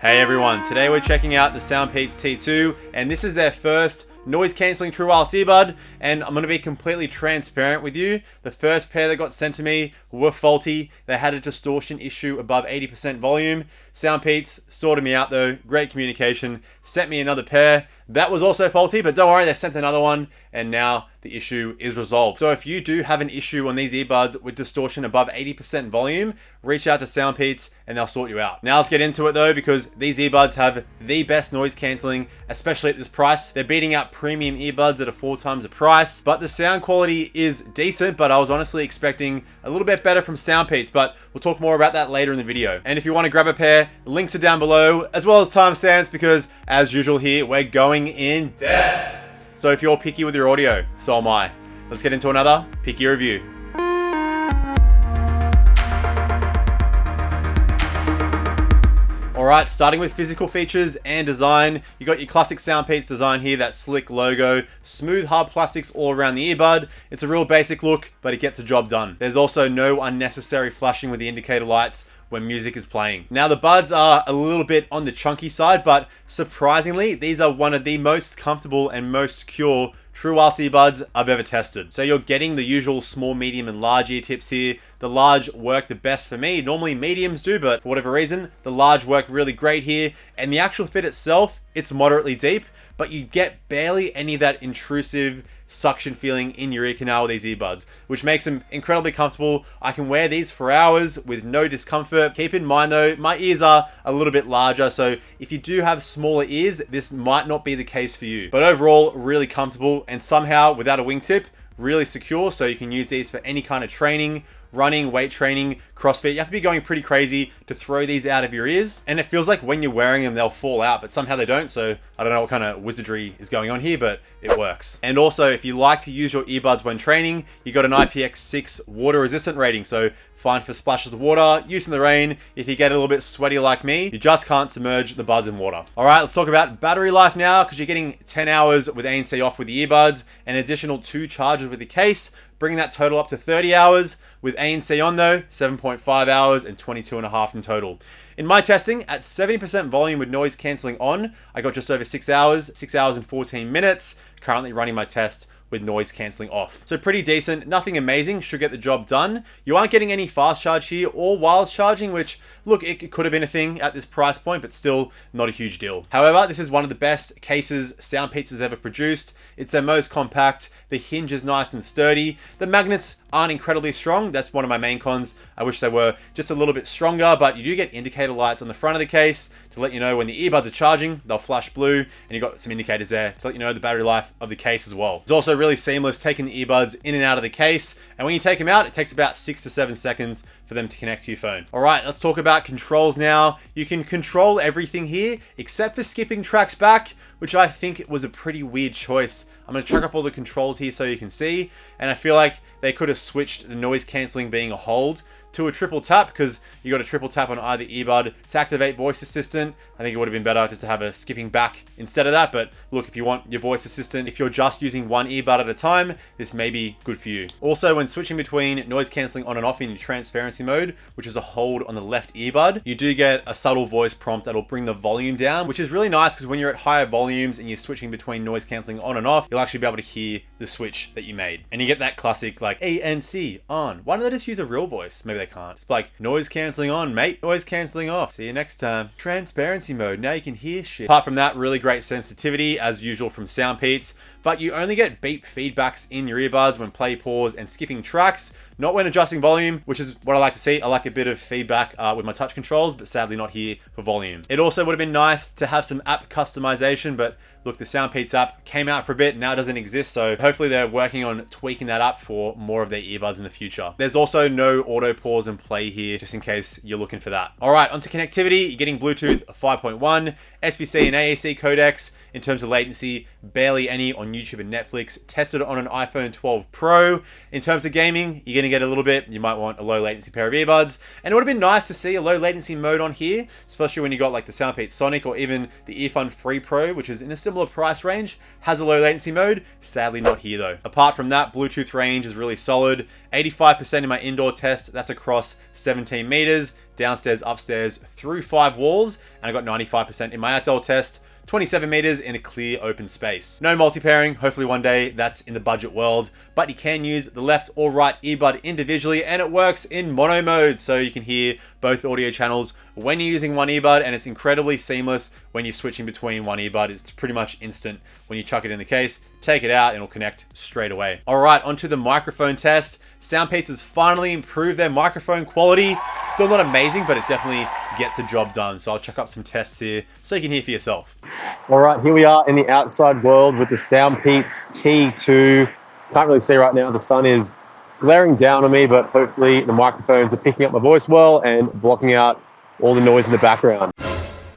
Hey everyone, today we're checking out the SoundPEATS T2 and this is their first noise cancelling true wireless earbud, and I'm going to be completely transparent with you. The first pair that got sent to me were faulty. They had a distortion issue above 80% volume. SoundPEATS sorted me out though, great communication, sent me another pair. That was also faulty, but don't worry, they sent another one and now the issue is resolved. So if you do have an issue on these earbuds with distortion above 80% volume, reach out to SoundPEATS and they'll sort you out. Now let's get into it though, because these earbuds have the best noise cancelling, especially at this price. They're beating out premium earbuds at a 4 times the price, but the sound quality is decent, but I was honestly expecting a little bit better from SoundPEATS, but we'll talk more about that later in the video. And if you want to grab a pair, links are down below, as well as timestamps, because as usual here, we're going in depth. So if you're picky with your audio, so am I. Let's get into another picky review. Alright, starting with physical features and design, you got your classic SoundPEATS design here, that slick logo, smooth hard plastics all around the earbud. It's a real basic look, but it gets the job done. There's also no unnecessary flashing with the indicator lights when music is playing. Now the buds are a little bit on the chunky side, but surprisingly, these are one of the most comfortable and most secure true wireless earbuds I've ever tested. So you're getting the usual small, medium, and large ear tips here. The large work the best for me. Normally mediums do, but for whatever reason, the large work really great here. And the actual fit itself, it's moderately deep, but you get barely any of that intrusive suction feeling in your ear canal with these earbuds, which makes them incredibly comfortable. I can wear these for hours with no discomfort. Keep in mind though, my ears are a little bit larger, so if you do have smaller ears, this might not be the case for you. But overall, really comfortable, and somehow without a wingtip, really secure, so you can use these for any kind of training, running, weight training, CrossFit. You have to be going pretty crazy to throw these out of your ears, and it feels like when you're wearing them they'll fall out, but somehow they don't. So I don't know what kind of wizardry is going on here, but it works. And also, if you like to use your earbuds when training, you got an IPX water resistant rating, so fine for splashes of water, use in the rain. If you get a little bit sweaty like me, you just can't submerge the buds in water. All right, let's talk about battery life now, because you're getting 10 hours with ANC off with the earbuds, an additional 2 charges with the case, bringing that total up to 30 hours. With ANC on though, 7.5 hours and 22.5 in total. In my testing, at 70% volume with noise cancelling on, I got just over 6 hours, 6 hours and 14 minutes. Currently running my test with noise cancelling off. So pretty decent, nothing amazing, should get the job done. You aren't getting any fast charge here or wireless charging, which, look, it could have been a thing at this price point, but still not a huge deal. However, this is one of the best cases SoundPEATS has ever produced. It's their most compact, the hinge is nice and sturdy. The magnets aren't incredibly strong, that's one of my main cons. I wish they were just a little bit stronger, but you do get indicator lights on the front of the case to let you know when the earbuds are charging, they'll flash blue, and you've got some indicators there to let you know the battery life of the case as well. It's also really seamless taking the earbuds in and out of the case, and when you take them out, it takes about 6 to 7 seconds for them to connect to your phone. All right, let's talk about controls now. You can control everything here except for skipping tracks back, which I think was a pretty weird choice. I'm going to chuck up all the controls here so you can see, and I feel like they could have switched the noise cancelling being a hold to a triple tap, because you got a triple tap on either earbud to activate voice assistant. I think it would have been better just to have a skipping back instead of that, but look, if you want your voice assistant, if you're just using one earbud at a time, this may be good for you. Also, when switching between noise cancelling on and off in transparency mode, which is a hold on the left earbud, you do get a subtle voice prompt that'll bring the volume down, which is really nice, because when you're at higher volumes and you're switching between noise cancelling on and off, you'll actually be able to hear the switch that you made. And you get that classic like ANC on. Why don't they just use a real voice? Maybe they can't. It's like noise cancelling on, mate, noise cancelling off. See you next time. Transparency mode. Now you can hear shit. Apart from that, really great sensitivity as usual from SoundPEATS, but you only get beep feedbacks in your earbuds when play, pause, and skipping tracks, not when adjusting volume, which is what I like to see. I like a bit of feedback with my touch controls, but sadly not here for volume. It also would have been nice to have some app customization, but look, the SoundPEATS app came out for a bit, now it doesn't exist, so hopefully they're working on tweaking that up for more of their earbuds in the future. There's also no auto pause and play here, just in case you're looking for that. All right, onto connectivity. You're getting Bluetooth 5.1, SBC and AAC codecs. In terms of latency, barely any on YouTube and Netflix. Tested on an iPhone 12 Pro. In terms of gaming, you're going to get a little bit. You might want a low latency pair of earbuds. And it would have been nice to see a low latency mode on here, especially when you got like the SoundPEATS Sonic or even the Earphone Free Pro, which is in a similar price range, has a low latency mode. Sadly not here though. Apart from that, Bluetooth range is really solid. 85% in my indoor test, that's across 17 meters. downstairs, upstairs, through 5 walls, and I got 95% in my outdoor test. 27 meters in a clear open space. No multi-pairing, hopefully one day that's in the budget world, but you can use the left or right earbud individually, and it works in mono mode, so you can hear both audio channels when you're using one earbud, and it's incredibly seamless when you're switching between one earbud. It's pretty much instant when you chuck it in the case, take it out, and it'll connect straight away. All right, onto the microphone test. SoundPEATS has finally improved their microphone quality. Still not amazing, but it definitely gets the job done. So I'll chuck up some tests here so you can hear for yourself. All right, here we are in the outside world with the SoundPEATS T2. Can't really see right now, the sun is glaring down on me, but hopefully the microphones are picking up my voice well and blocking out all the noise in the background.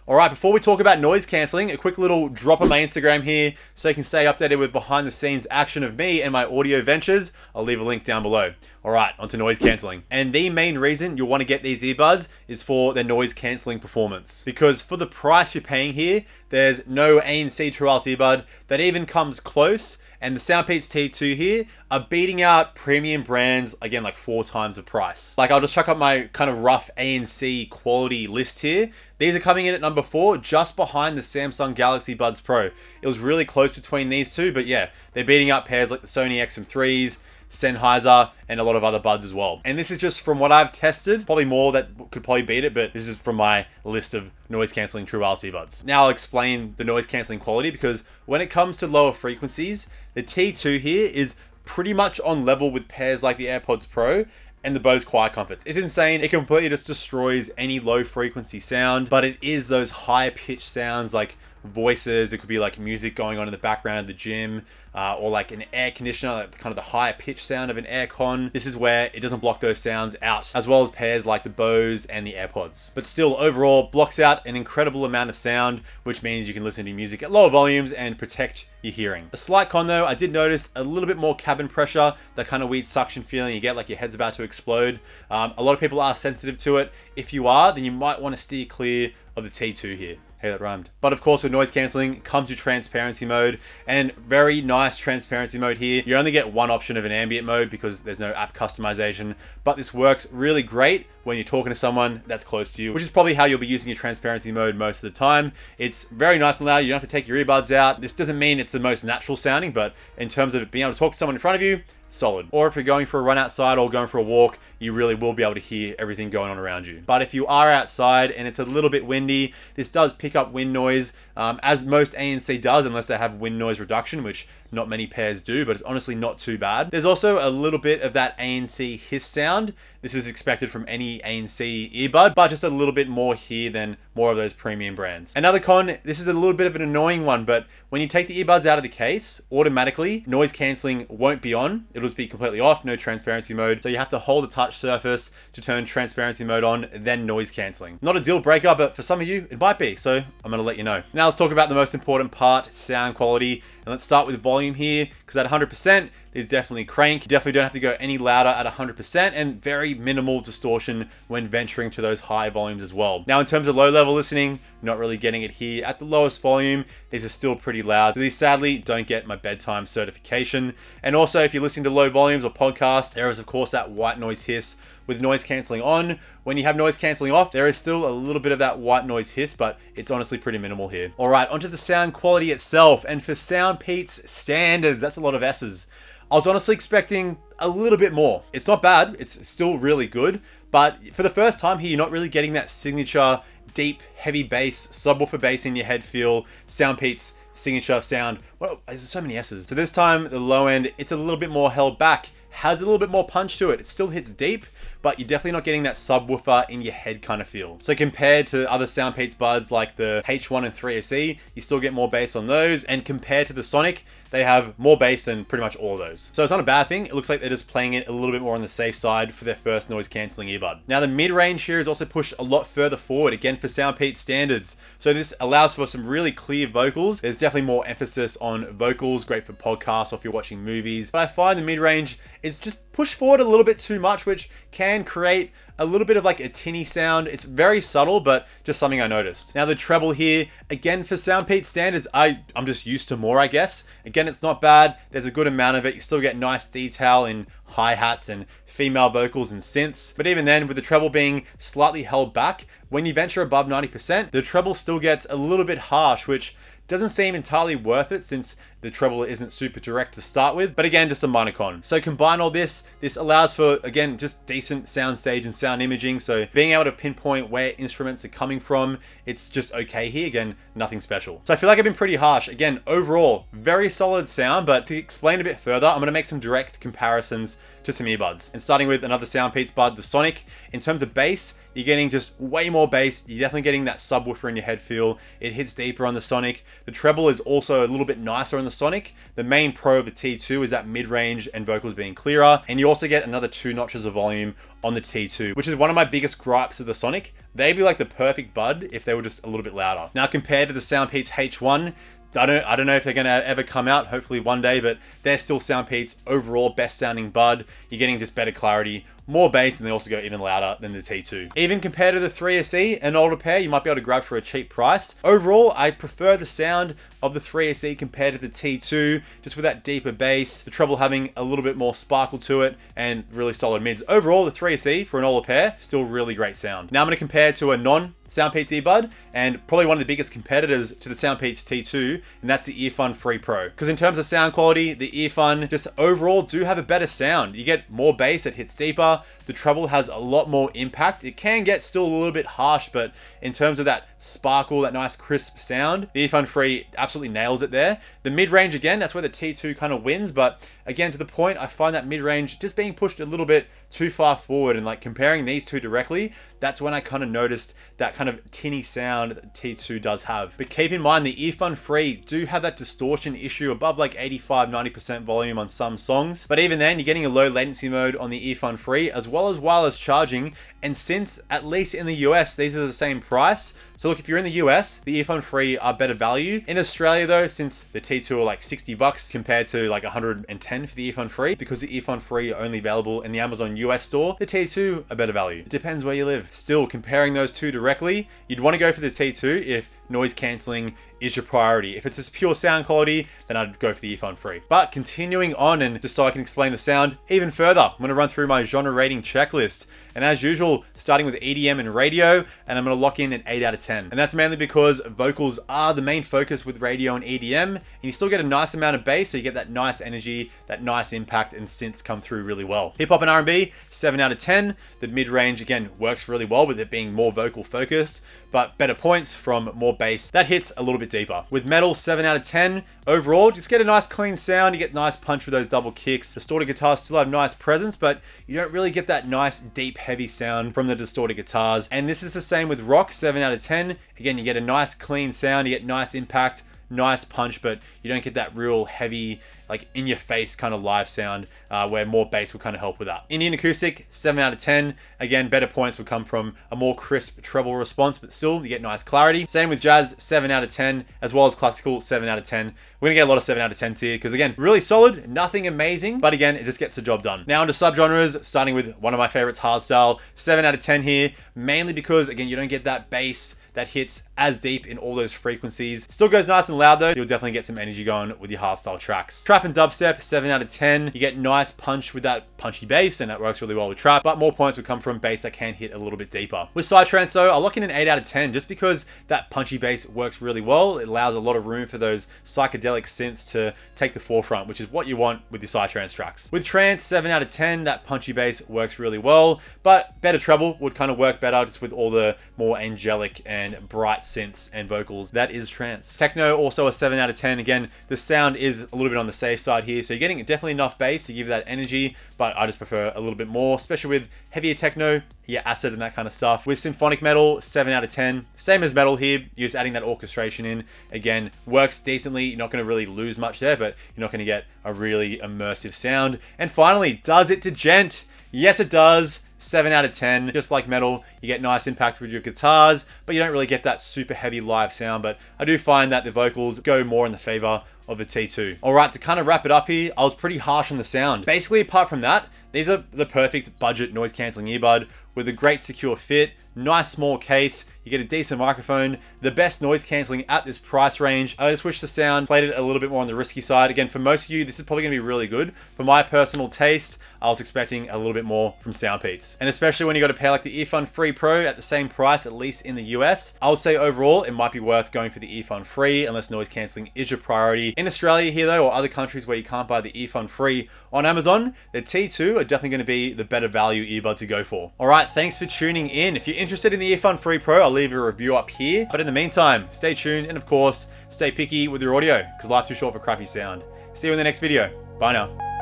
All right, before we talk about noise cancelling, a quick little drop on my Instagram here so you can stay updated with behind the scenes action of me and my audio ventures. I'll leave a link down below. All right, onto noise cancelling. And the main reason you'll want to get these earbuds is for their noise cancelling performance. Because for the price you're paying here, there's no ANC True Wireless earbud that even comes close. And the SoundPEATS T2 here are beating out premium brands, again, like 4 times the price. Like, I'll just chuck up my kind of rough ANC quality list here. These are coming in at number 4, just behind the Samsung Galaxy Buds Pro. It was really close between these two, but yeah, they're beating out pairs like the Sony XM3s, Sennheiser, and a lot of other buds as well. And this is just from what I've tested, probably more that could probably beat it, but this is from my list of noise cancelling True Wireless earbuds. Now I'll explain the noise cancelling quality, because when it comes to lower frequencies, the T2 here is pretty much on level with pairs like the AirPods Pro and the Bose Quiet Comforts. It's insane. It completely just destroys any low frequency sound, but it is those higher pitched sounds like voices. It could be like music going on in the background of the gym, or like an air conditioner, like kind of the higher pitch sound of an air con. This is where it doesn't block those sounds out, as well as pairs like the Bose and the AirPods. But still, overall, blocks out an incredible amount of sound, which means you can listen to music at lower volumes and protect your hearing. A slight con though, I did notice a little bit more cabin pressure, that kind of weird suction feeling you get like your head's about to explode. A lot of people are sensitive to it. If you are, then you might want to steer clear of the T2 here. Hey, that rhymed. But of course, with noise cancelling comes your transparency mode, and very nice transparency mode here. You only get one option of an ambient mode because there's no app customization, but this works really great when you're talking to someone that's close to you, which is probably how you'll be using your transparency mode most of the time. It's very nice and loud. You don't have to take your earbuds out. This doesn't mean it's the most natural sounding, but in terms of being able to talk to someone in front of you, solid. Or if you're going for a run outside or going for a walk, you really will be able to hear everything going on around you. But if you are outside and it's a little bit windy, this does pick up wind noise, as most ANC does, unless they have wind noise reduction, which not many pairs do, but it's honestly not too bad. There's also a little bit of that ANC hiss sound. This is expected from any ANC earbud, but just a little bit more here than more of those premium brands. Another con, this is a little bit of an annoying one, but when you take the earbuds out of the case, automatically noise cancelling won't be on. It'll just be completely off, no transparency mode. So you have to hold the touch surface to turn transparency mode on, then noise cancelling. Not a deal breaker, but for some of you, it might be. So I'm gonna let you know. Now let's talk about the most important part, sound quality. And let's start with volume here, because at 100%, there's definitely crank. You definitely don't have to go any louder at 100%, and very minimal distortion when venturing to those high volumes as well. Now, in terms of low level listening, not really getting it here. At the lowest volume, these are still pretty loud. So these sadly don't get my bedtime certification. And also, if you're listening to low volumes or podcasts, there is of course that white noise hiss with noise cancelling on. When you have noise cancelling off, there is still a little bit of that white noise hiss, but it's honestly pretty minimal here. All right, onto the sound quality itself. And for SoundPEATS standards, that's a lot of S's. I was honestly expecting a little bit more. It's not bad, it's still really good, but for the first time here, you're not really getting that signature deep, heavy bass, subwoofer bass in your head feel, SoundPEATS signature sound. Well, there's so many S's. So this time, the low end, it's a little bit more held back, has a little bit more punch to it. It still hits deep, but you're definitely not getting that subwoofer in your head kind of feel. So compared to other SoundPEATS buds like the H1 and 3SE, you still get more bass on those. And compared to the Sonic, they have more bass than pretty much all of those. So it's not a bad thing. It looks like they're just playing it a little bit more on the safe side for their first noise cancelling earbud. Now the mid-range here is also pushed a lot further forward, again for SoundPEATS standards. So this allows for some really clear vocals. There's definitely more emphasis on vocals, great for podcasts or if you're watching movies. But I find the mid-range is just pushed forward a little bit too much, which can create a little bit of like a tinny sound. It's very subtle, but just something I noticed. Now the treble here, again, for SoundPEATS standards, I'm just used to more, I guess. Again, it's not bad. There's a good amount of it. You still get nice detail in hi-hats and female vocals and synths. But even then, with the treble being slightly held back, when you venture above 90%, the treble still gets a little bit harsh, which doesn't seem entirely worth it since the treble isn't super direct to start with, but again, just a minor con. So combine all this allows for, again, just decent soundstage and sound imaging. So being able to pinpoint where instruments are coming from, it's just okay here. Again, nothing special. So I feel like I've been pretty harsh. Again, overall, very solid sound, but to explain a bit further, I'm gonna make some direct comparisons to some earbuds. And starting with another SoundPEATS bud, the Sonic. In terms of bass, you're getting just way more bass. You're definitely getting that subwoofer in your head feel. It hits deeper on the Sonic. The treble is also a little bit nicer on the Sonic. The main pro of the T2 is that mid-range and vocals being clearer. And you also get another 2 notches of volume on the T2, which is one of my biggest gripes of the Sonic. They'd be like the perfect bud if they were just a little bit louder. Now compared to the SoundPEATS H1, I don't know if they're going to ever come out, hopefully one day, but they're still SoundPEATS' overall best sounding bud. You're getting just better clarity, more bass, and they also go even louder than the T2. Even compared to the 3SE, an older pair you might be able to grab for a cheap price. Overall, I prefer the sound of the 3SE compared to the T2, just with that deeper bass, the treble having a little bit more sparkle to it, and really solid mids. Overall, the 3SE, for an older pair, still really great sound. Now I'm going to compare to a non-SoundPEATS earbud, and probably one of the biggest competitors to the SoundPEATS T2, and that's the Earfun Free Pro. Because in terms of sound quality, the Earfun just overall do have a better sound. You get more bass, it hits deeper. The treble has a lot more impact. It can get still a little bit harsh, but in terms of that sparkle, that nice crisp sound, the Earfun Free absolutely nails it there. The mid-range, again, that's where the T2 kind of wins, but again, to the point, I find that mid-range just being pushed a little bit too far forward, and like comparing these two directly, that's when I kind of noticed that kind of tinny sound that the T2 does have. But keep in mind, the Earfun Free do have that distortion issue above like 85-90% volume on some songs, but even then, you're getting a low latency mode on the Earfun Free, as well as wireless charging. And since, at least in the US, these are the same price, so look, if you're in the US, the Earfun Free are better value. In Australia though, since the T2 are like 60 bucks compared to like 110 for the Earfun Free, because the Earfun Free are only available in the Amazon US store, the T2 are better value. It depends where you live. Still, comparing those two directly, you'd want to go for the T2 if noise cancelling is your priority. If it's just pure sound quality, then I'd go for the Earfun Free. But continuing on, and just so I can explain the sound even further, I'm going to run through my genre rating checklist. And as usual, starting with EDM and radio, and I'm going to lock in an 8 out of 10. And that's mainly because vocals are the main focus with radio and EDM, and you still get a nice amount of bass, so you get that nice energy, that nice impact, and synths come through really well. Hip hop and R&B, 7 out of 10. The mid-range, again, works really well with it being more vocal focused, but better points from more bass. That hits a little bit deeper. With metal, 7 out of 10. Overall, just get a nice clean sound. You get nice punch with those double kicks. Distorted guitars still have nice presence, but you don't really get that nice, deep, heavy sound from the distorted guitars. And this is the same with rock, 7 out of 10. Again, you get a nice clean sound. You get nice impact, nice punch, but you don't get that real heavy, like in your face kind of live sound where more bass will kind of help with that. Indian acoustic, 7 out of 10. Again, better points would come from a more crisp treble response, but still you get nice clarity. Same with jazz, 7 out of 10, as well as classical, 7 out of 10. We're gonna get a lot of 7 out of 10s here because again, really solid, nothing amazing, but again, it just gets the job done. Now into subgenres, starting with one of my favorites, hardstyle, 7 out of 10 here, mainly because again, you don't get that bass that hits as deep in all those frequencies. Still goes nice and loud though. You'll definitely get some energy going with your hardstyle tracks. Trap and dubstep, 7 out of 10. You get nice punch with that punchy bass, and that works really well with trap, but more points would come from bass that can hit a little bit deeper. With psytrance though, I'll lock in an 8 out of 10 just because that punchy bass works really well. It allows a lot of room for those psychedelic synths to take the forefront, which is what you want with your psytrance tracks. With trance, 7 out of 10. That punchy bass works really well, but better treble would kind of work better just with all the more angelic and bright synths and vocals. That is trance. Techno, also a 7 out of 10. Again, the sound is a little bit on the safe side here, so you're getting definitely enough bass to give that energy, but I just prefer a little bit more, especially with heavier techno, yeah, acid and that kind of stuff. With symphonic metal, 7 out of 10. Same as metal here, you're just adding that orchestration in. Again, works decently. You're not going to really lose much there, but you're not going to get a really immersive sound. And finally, does it to gent? Yes, it does. 7 out of 10. Just like metal, you get nice impact with your guitars, but you don't really get that super heavy live sound. But I do find that the vocals go more in the favor of the T2. All right, to kind of wrap it up here, I was pretty harsh on the sound. Basically, apart from that, these are the perfect budget noise cancelling earbud with a great secure fit, nice small case, you get a decent microphone, the best noise cancelling at this price range. I just wish the sound played it a little bit more on the risky side. Again, for most of you, this is probably going to be really good. For my personal taste, I was expecting a little bit more from SoundPEATS. And especially when you got to pay like the Earphone 3 Pro at the same price, at least in the US, I would say overall, it might be worth going for the Earphone 3 unless noise cancelling is your priority. In Australia here though, or other countries where you can't buy the Earphone 3 on Amazon, the T2 are definitely going to be the better value earbud to go for. All right, thanks for tuning in. If you're interested in the Earphone 3 Pro, I'll leave a review up here. But in the meantime, stay tuned and of course, stay picky with your audio because life's too short for crappy sound. See you in the next video. Bye now.